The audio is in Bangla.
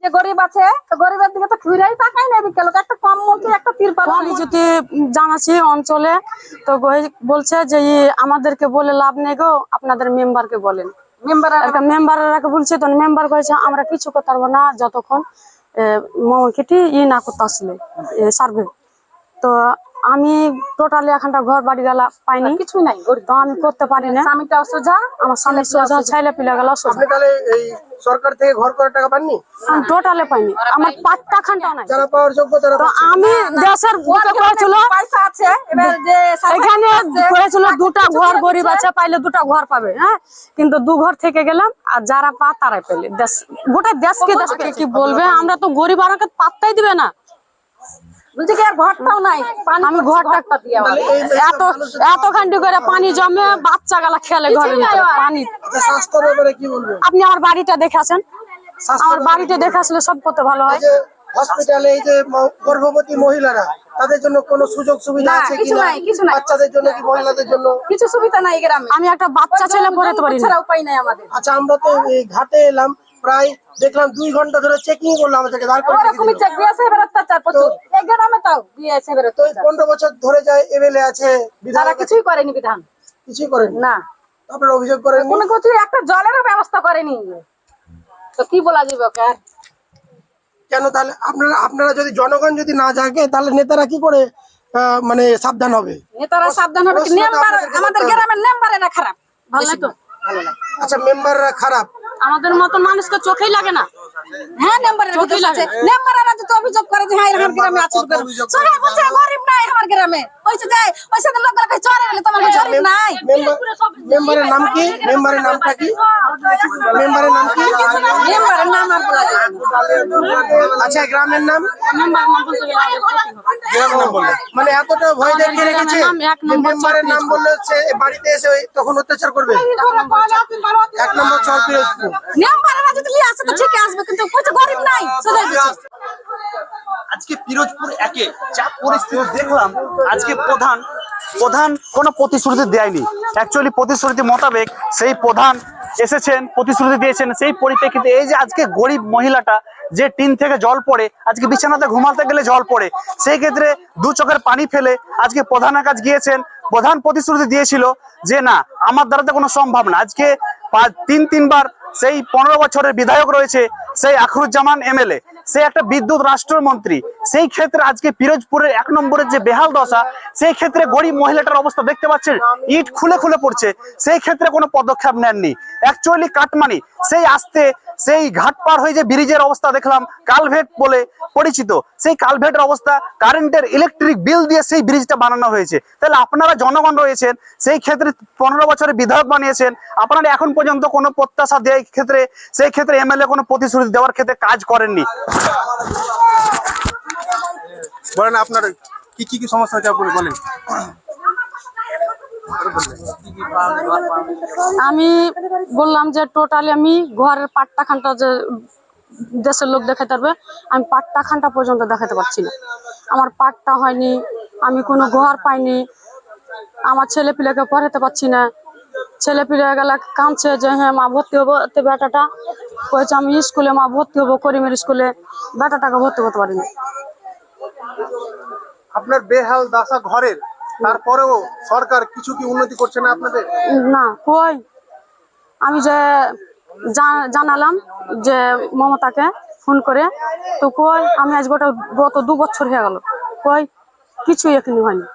যে গরিব আছে তো গরিবের দিকে তো ঘুরেই তাকাই না, এদিকে লোক একটা কম মন্ত্রী একটা তিরপাল আমি যদি জানাচ্ছি অঞ্চলে তো বলছে যে আমাদেরকে বলে লাভ নেই গো, আপনাদের মেম্বারকে বলেন। একটা মেম্বারকে বলছে তো মেম্বার কয়েছে আমরা কিছু করতে পারবো না যতক্ষণ কেটি না করতে আসলে সার্ভে। তো আমি টোটালি এখানটা ঘর বাড়ি গেলা পাইনি, কিছু নাই, তো আমি করতে পারি না। স্বামীটা সোজা, আমার স্বামী সোজা, ছেলে পিলে গেল সোজা। আপনি তাহলে এই সরকার থেকে ঘর করার টাকা পাননি? আমি টোটালে পাইনি, আমার পাট্টা খানটা নাই। যারা পাওয়ার যোগ্য তারা তো আমি দেশের বুকে করেছিল, পয়সা আছে, এবার যে এখানে করেছিল দুটা ঘর, গরিব আছে পাইলে দুটা ঘর পাবে, হ্যাঁ, কিন্তু দু ঘর থেকে গেলাম আর যারা পা তারাই পেলে। দেশ গোটা দেশকে কি বলবে, আমরা তো গরিব আমাকে পাত্তাই দিবে না। আমি ঘরটা এত খান্ডি করে পানি জমে বাচ্চা গালা খেলে ঘরের ভিতরে পানি। আপনি আমার বাড়িটা দেখে আসেন, আমার বাড়িটা দেখে আসলে সব করতে ভালো হয়। হসপিটালে এই যে গর্ভবতী মহিলারা তাদের জন্য কোনো সুযোগ সুবিধা আছে কিনা? বাচ্চাদের জন্য কি মহিলাদের জন্য কিছু সুবিধা নাই গ্রামে। আমি একটা বাচ্চা ছেলে পড়াতে পারি না, উপায় নাই আমাদের। আচ্ছা, আমরা তো এই ঘাটে এলাম, প্রায় দেখলাম 2 ঘন্টা ধরে চেকিং করলাম, আমাদেরকে দাঁড় করে ওরকমই চেক দিয়েছে, এবার অত্যাচার প্রচুর। এই গ্রামে তাও দিয়েছে, এবার তো 15 বছর ধরে যায় এমএলএ আছে, তারা কিছুই করেনি, বিধান কিছুই করেনি না। আপনারা অভিযোগ করেন কোনো কিছু, একটা জলেরও ব্যবস্থা করেনি, তো কি বলা যাবে ওকে? কেন তাহলে? আপনারা যদি জনগণ যদি না জাগে তাহলে নেতারা কি করে মানে সাবধান হবে? নেতারা সাবধান হবে কি? মেম্বার, আমাদের গ্রামের মেম্বারেরা খারাপ। ভালো তো, আচ্ছা, মেম্বাররা খারাপ, আমাদের মতো মানুষকে চোখেই লাগে না। হ্যাঁ, মেম্বারের চোখেই লাগে। মেম্বারেরা যদি অভিযোগ করে যে হ্যাঁ আমার গ্রামে আছে, সবাই বলছে গরিব নাই আমার গ্রামে, কইছে যে ওই সাথে লোকগুলোকে চড়ে গেলে তোমার গরিব নাই। মেম্বারের নাম কি? মেম্বারের নামটা কি? মেম্বারের নাম কি? মেম্বারের নাম আর বলা যায় না। আচ্ছা, গ্রামের নাম? মানে এতটা ভয় দেখিয়ে রেখেছে যে মেম্বারের নাম বললে সে বাড়িতে এসে তখন অত্যাচার করবে। 1 নম্বর চর পিরোজপুর। মেম্বারেরা যদি নিয়ে আসে তো ঠিক আসবে, কিন্তু কইছে গরিব নাই, সোজা দিচ্ছে। আজকে পিরোজপুর একে যা পরিস্থিতি দেখলাম, আজকে প্রধান কোনো প্রতিশ্রুতি দেয়নি। অ্যাকচুয়ালি প্রতিশ্রুতি মোতাবেক সেই প্রধান এসেছেন, প্রতিশ্রুতি দিয়েছেন, সেই পরিপ্রেক্ষিতে এই যে আজকে গরিব মহিলাটা যে টিন থেকে জল পড়ে, আজকে বিছানাতে ঘুমাতে গেলে জল পড়ে, সেই ক্ষেত্রে 2 চোখের পানি ফেলে আজকে প্রধানের কাছে গিয়েছেন। প্রধান প্রতিশ্রুতি দিয়েছিল যে না, আমার দ্বারাতে কোনো সম্ভব না। আজকে 3বার সেই 15 বছরের বিধায়ক রয়েছে, সেই আখরুজ্জামান এমএলএ, সে একটা বিদ্যুৎ রাষ্ট্রমন্ত্রী। সেই ক্ষেত্রে আজকে পিরোজপুরের 1 নম্বরের যে বেহাল দশা, সেই ক্ষেত্রে গরিব মহিলাটার অবস্থা দেখতে পাচ্ছেন, ইট খুলে খুলে পড়ছে, সেই ক্ষেত্রে কোনো পদক্ষেপ নেননি। অ্যাকচুয়ালি কাটমানি সেই আসতে সেই ঘাট পার হয়ে যে ব্রিজের অবস্থা দেখলাম, কালভেট বলে পরিচিত, সেই কালভেটের অবস্থা কারেন্টের ইলেকট্রিক বিল দিয়ে সেই ব্রিজটা বানানো হয়েছে। তাহলে আপনারা জনগণ রয়েছেন, সেই ক্ষেত্রে 15 বছরের বিধায়ক বানিয়েছেন, আপনারা এখন পর্যন্ত কোনো প্রত্যাশা দেওয়ার ক্ষেত্রে, সেই ক্ষেত্রে এমএলএ কোনো প্রতিশ্রুতি দেওয়ার ক্ষেত্রে কাজ করেননি। বলেন আপনার কি কি সমস্যা হচ্ছে আপনি বলেন। আমি বললাম যে টোটালি আমি ঘরের পাট্টা খানটা যে দেশের লোক দেখাতে পারবে, আমি পাট্টা খানটা পর্যন্ত দেখাতে পারছি না। আমার পাট্টা হয়নি, আমি কোনো ঘর পাইনি, আমার ছেলে পিলেকে পড়াতে পারছি না। ছেলে পিলে গেলা কাঁদছে যে হ্যাঁ মা ভর্তি হবো, বেটাটা কয়েছে আমি স্কুলে মা ভর্তি হবো, করিমের স্কুলে, বেটাটাকে ভর্তি করতে পারিনি। আপনার বেহাল দশা ঘরের, তারপরেও সরকার কিছু কি উন্নতি করছে না আপনাদের? না, কই আমি যে জানালাম যে মমতাকে ফোন করে, তো কই আমি আজ গত 2 বছর হয়ে গেল, কই কিছুই এখানে হয়নি।